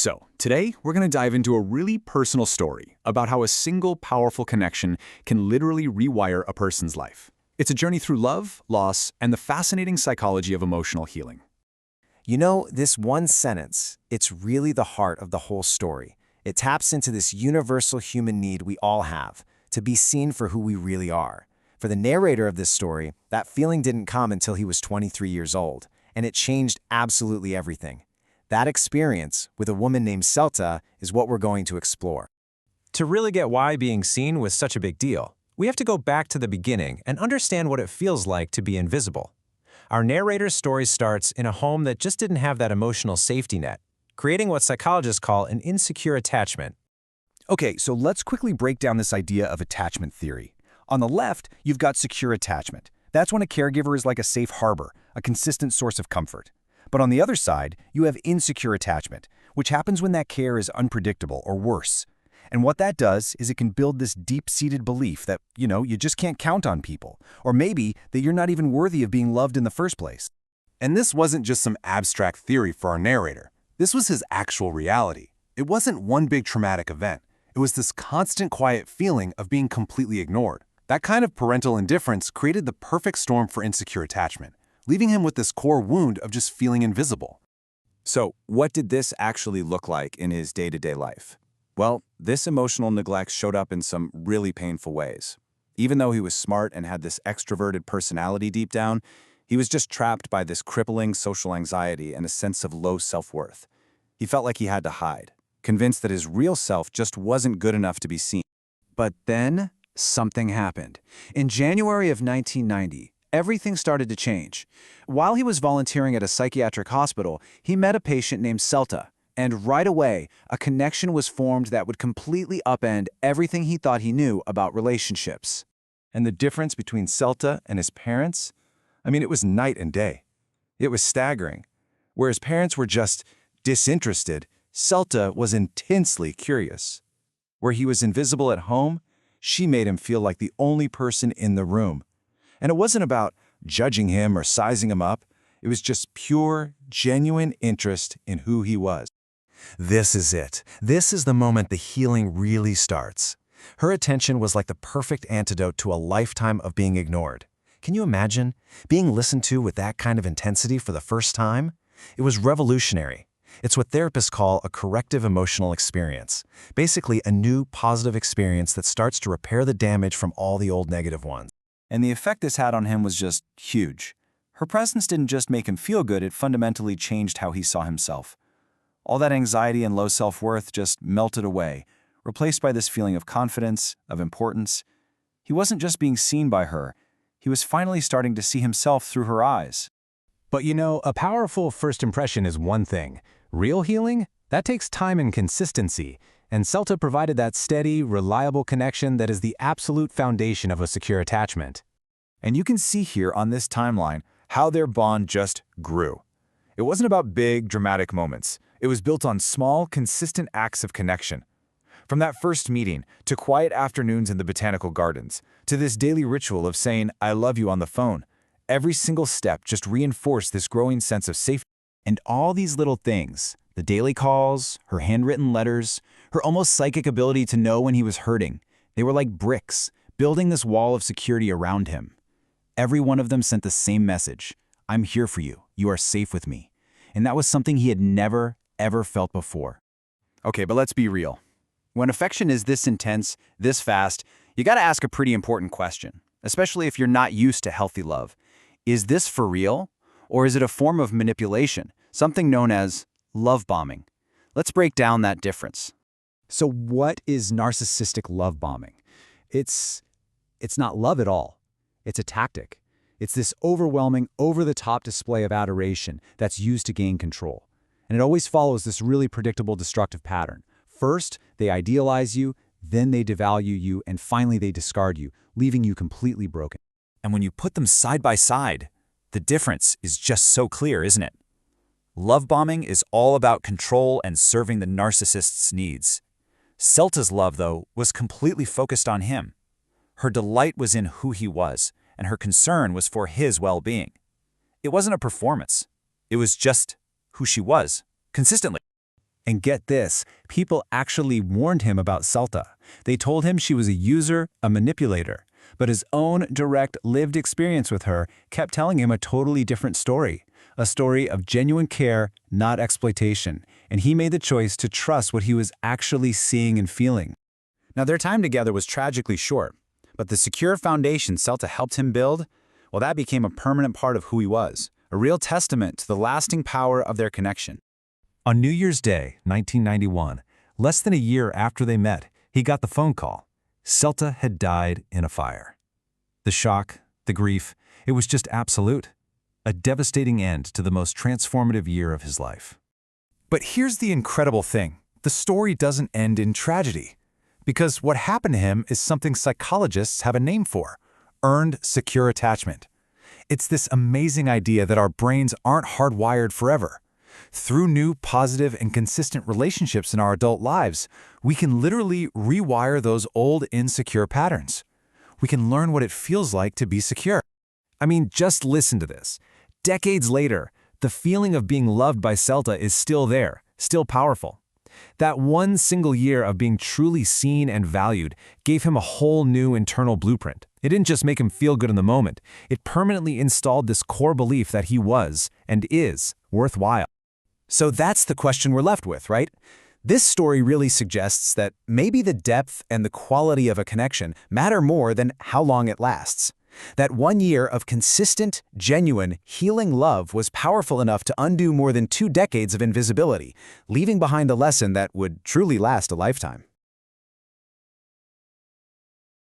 So, today we're going to dive into a really personal story about how a single powerful connection can literally rewire a person's life. It's a journey through love, loss, and the fascinating psychology of emotional healing. You know, this one sentence, it's really the heart of the whole story. It taps into this universal human need we all have, to be seen for who we really are. For the narrator of this story, that feeling didn't come until he was 23 years old, and it changed absolutely everything. That experience with a woman named Celta is what we're going to explore. To really get why being seen was such a big deal, we have to go back to the beginning and understand what it feels like to be invisible. Our narrator's story starts in a home that just didn't have that emotional safety net, creating what psychologists call an insecure attachment. Okay, so let's quickly break down this idea of attachment theory. On the left, you've got secure attachment. That's when a caregiver is like a safe harbor, a consistent source of comfort. But on the other side, you have insecure attachment, which happens when that care is unpredictable or worse. And what that does is it can build this deep-seated belief that, you just can't count on people, or maybe that you're not even worthy of being loved in the first place. And this wasn't just some abstract theory for our narrator. This was his actual reality. It wasn't one big traumatic event. It was this constant quiet feeling of being completely ignored. That kind of parental indifference created the perfect storm for insecure attachment, leaving him with this core wound of just feeling invisible. So, what did this actually look like in his day-to-day life? Well, this emotional neglect showed up in some really painful ways. Even though he was smart and had this extroverted personality deep down, he was just trapped by this crippling social anxiety and a sense of low self-worth. He felt like he had to hide, convinced that his real self just wasn't good enough to be seen. But then, something happened. In January of 1990, everything started to change. While he was volunteering at a psychiatric hospital, he met a patient named Celta, and right away, a connection was formed that would completely upend everything he thought he knew about relationships. And the difference between Celta and his parents? It was night and day. It was staggering. Where his parents were just disinterested, Celta was intensely curious. Where he was invisible at home, she made him feel like the only person in the room. And it wasn't about judging him or sizing him up. It was just pure, genuine interest in who he was. This is it. This is the moment the healing really starts. Her attention was like the perfect antidote to a lifetime of being ignored. Can you imagine being listened to with that kind of intensity for the first time? It was revolutionary. It's what therapists call a corrective emotional experience. Basically, a new positive experience that starts to repair the damage from all the old negative ones. And the effect this had on him was just huge. Her presence didn't just make him feel good, it fundamentally changed how he saw himself. All that anxiety and low self-worth just melted away, replaced by this feeling of confidence, of importance. He wasn't just being seen by her, he was finally starting to see himself through her eyes. But a powerful first impression is one thing. Real healing? That takes time and consistency. And Celta provided that steady, reliable connection that is the absolute foundation of a secure attachment. And you can see here on this timeline how their bond just grew. It wasn't about big, dramatic moments. It was built on small, consistent acts of connection. From that first meeting, to quiet afternoons in the botanical gardens, to this daily ritual of saying, "I love you" on the phone, every single step just reinforced this growing sense of safety. And all these little things, the daily calls, her handwritten letters, her almost psychic ability to know when he was hurting, they were like bricks, building this wall of security around him. Every one of them sent the same message: "I'm here for you. You are safe with me." And that was something he had never, ever felt before. Okay, but let's be real. When affection is this intense, this fast, you gotta ask a pretty important question, especially if you're not used to healthy love. Is this for real? Or is it a form of manipulation, something known as love bombing? Let's break down that difference. So what is narcissistic love bombing? It's not love at all. It's a tactic. It's this overwhelming, over-the-top display of adoration that's used to gain control. And it always follows this really predictable destructive pattern. First, they idealize you, then they devalue you, and finally they discard you, leaving you completely broken. And when you put them side by side, the difference is just so clear, isn't it? Love bombing is all about control and serving the narcissist's needs. Celta's love, though, was completely focused on him. Her delight was in who he was, and her concern was for his well-being. It wasn't a performance. It was just who she was, consistently. And get this, people actually warned him about Celta. They told him she was a user, a manipulator. But his own direct lived experience with her kept telling him a totally different story. A story of genuine care, not exploitation. And he made the choice to trust what he was actually seeing and feeling. Now, their time together was tragically short, but the secure foundation Celta helped him build, well, that became a permanent part of who he was, a real testament to the lasting power of their connection. On New Year's Day, 1991, less than a year after they met, he got the phone call. Celta had died in a fire. The shock, the grief, it was just absolute. A devastating end to the most transformative year of his life. But here's the incredible thing. The story doesn't end in tragedy. Because what happened to him is something psychologists have a name for: earned secure attachment. It's this amazing idea that our brains aren't hardwired forever. Through new, positive, and consistent relationships in our adult lives, we can literally rewire those old, insecure patterns. We can learn what it feels like to be secure. I mean, just listen to this. Decades later, the feeling of being loved by Celta is still there, still powerful. That one single year of being truly seen and valued gave him a whole new internal blueprint. It didn't just make him feel good in the moment. It permanently installed this core belief that he was, and is, worthwhile. So that's the question we're left with, right? This story really suggests that maybe the depth and the quality of a connection matter more than how long it lasts. That 1 year of consistent, genuine, healing love was powerful enough to undo more than 2 decades of invisibility, leaving behind a lesson that would truly last a lifetime.